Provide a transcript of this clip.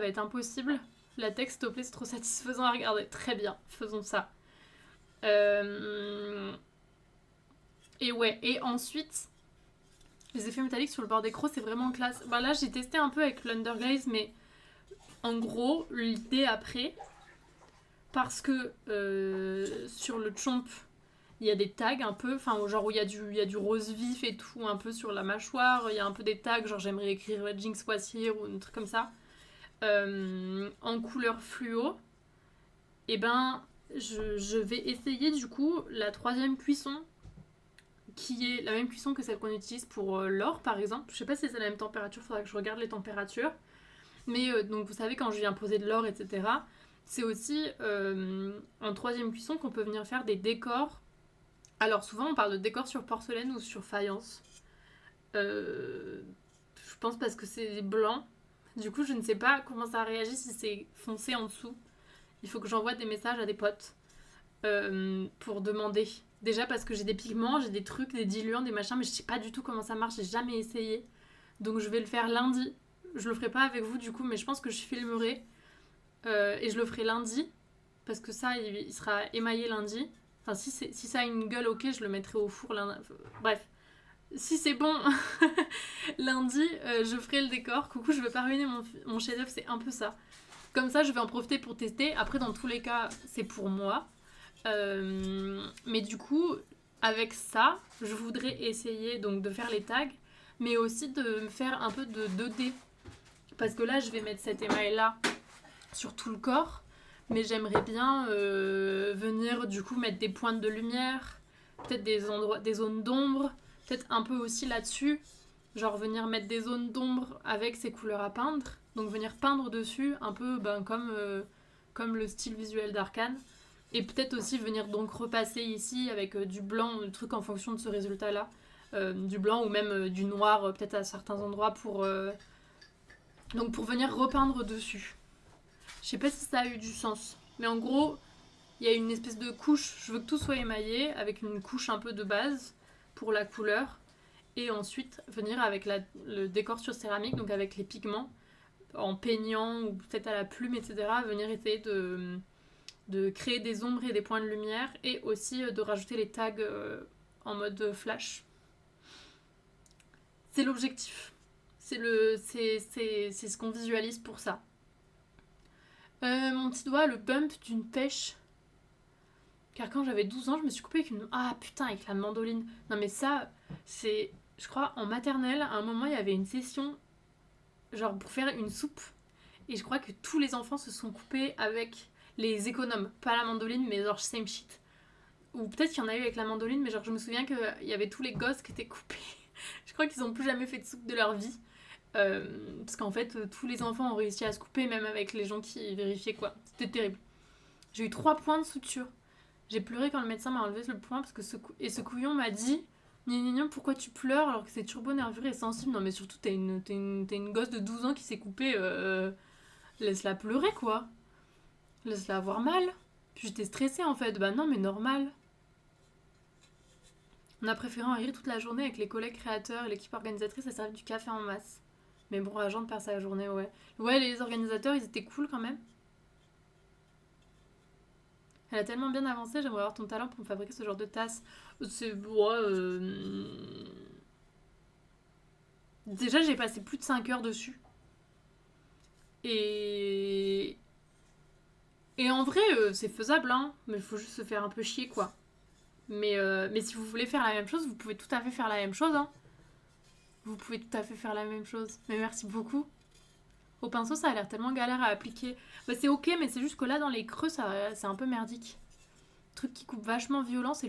va être impossible. Latex, s'il te plaît, c'est trop satisfaisant à regarder. Très bien, faisons ça. Et ouais, et ensuite, les effets métalliques sur le bord d'écran, c'est vraiment classe. Bah là, j'ai testé un peu avec l'Underglaze, mais en gros, l'idée après, parce que sur le chomp, il y a des tags un peu, enfin genre où il y a du rose vif et tout, un peu sur la mâchoire, il y a un peu des tags, genre j'aimerais écrire Jinx was here ou un truc comme ça, en couleur fluo. Et ben, je vais essayer du coup la troisième cuisson, qui est la même cuisson que celle qu'on utilise pour l'or par exemple. Je sais pas si c'est la même température, faudra que je regarde les températures. Mais donc vous savez, quand je viens poser de l'or, etc., c'est aussi en troisième cuisson qu'on peut venir faire des décors. Alors souvent on parle de décors sur porcelaine ou sur faïence. Je pense parce que c'est blanc. Du coup je ne sais pas comment ça réagit si c'est foncé en dessous. Il faut que j'envoie des messages à des potes pour demander. Déjà parce que j'ai des pigments, j'ai des trucs, des diluants, des machins, mais je sais pas du tout comment ça marche, j'ai jamais essayé. Donc je vais le faire lundi. Je le ferai pas avec vous du coup, mais je pense que je filmerai. Et je le ferai lundi. Parce que ça, il sera émaillé lundi. Enfin, si ça a une gueule, ok, je le mettrai au four lundi. Bref. Si c'est bon, lundi, je ferai le décor. Coucou, je veux pas ruiner mon chef-d'œuvre, c'est un peu ça. Comme ça, je vais en profiter pour tester. Après, dans tous les cas, c'est pour moi. Mais du coup, avec ça, je voudrais essayer donc de faire les tags, mais aussi de me faire un peu de 2D. Parce que là, je vais mettre cet émail-là sur tout le corps, mais j'aimerais bien venir du coup mettre des pointes de lumière, peut-être des zones d'ombre, peut-être un peu aussi là-dessus, genre venir mettre des zones d'ombre avec ces couleurs à peindre, donc venir peindre dessus un peu comme le style visuel d'Arcane, et peut-être aussi venir donc repasser ici avec du blanc, le truc en fonction de ce résultat-là, du blanc ou même du noir peut-être à certains endroits donc pour venir repeindre dessus. Je sais pas si ça a eu du sens. Mais en gros, il y a une espèce de couche. Je veux que tout soit émaillé avec une couche un peu de base pour la couleur. Et ensuite, venir avec le décor sur céramique, donc avec les pigments, en peignant ou peut-être à la plume, etc. Venir essayer de créer des ombres et des points de lumière. Et aussi de rajouter les tags en mode flash. C'est l'objectif. C'est ce qu'on visualise pour ça. Mon petit doigt, le bump d'une pêche. Car quand j'avais 12 ans, je me suis coupée avec une... Ah putain, avec la mandoline. Non mais ça, c'est... Je crois en maternelle, à un moment, il y avait une session, genre pour faire une soupe. Et je crois que tous les enfants se sont coupés avec les économes. Pas la mandoline, mais genre same shit. Ou peut-être qu'il y en a eu avec la mandoline, mais genre je me souviens qu'il y avait tous les gosses qui étaient coupés. Je crois qu'ils n'ont plus jamais fait de soupe de leur vie. Parce qu'en fait, tous les enfants ont réussi à se couper, même avec les gens qui vérifiaient quoi. C'était terrible. J'ai eu 3 points de suture. J'ai pleuré quand le médecin m'a enlevé le point parce que ce couillon m'a dit Gna, pourquoi tu pleures alors que c'est turbo nerveux et sensible. Non mais surtout t'es une gosse de 12 ans qui s'est coupée, laisse-la pleurer quoi. Laisse-la avoir mal. Puis j'étais stressée en fait. Bah non mais normal. On a préféré en rire toute la journée avec les collègues créateurs et l'équipe organisatrice à servir du café en masse. Mais bon, Agent de perdre sa journée, ouais. Ouais, les organisateurs, ils étaient cool quand même. Elle a tellement bien avancé, j'aimerais avoir ton talent pour me fabriquer ce genre de tasse. C'est... Ouais, Déjà, j'ai passé plus de 5 heures dessus. Et... Et en vrai, c'est faisable, hein. Mais il faut juste se faire un peu chier, quoi. Mais si vous voulez faire la même chose, vous pouvez tout à fait faire la même chose, hein. Vous pouvez tout à fait faire la même chose. Mais merci beaucoup. Au pinceau, ça a l'air tellement galère à appliquer. Bah, c'est ok, mais c'est juste que là, dans les creux, c'est un peu merdique. Le truc qui coupe vachement violent, c'est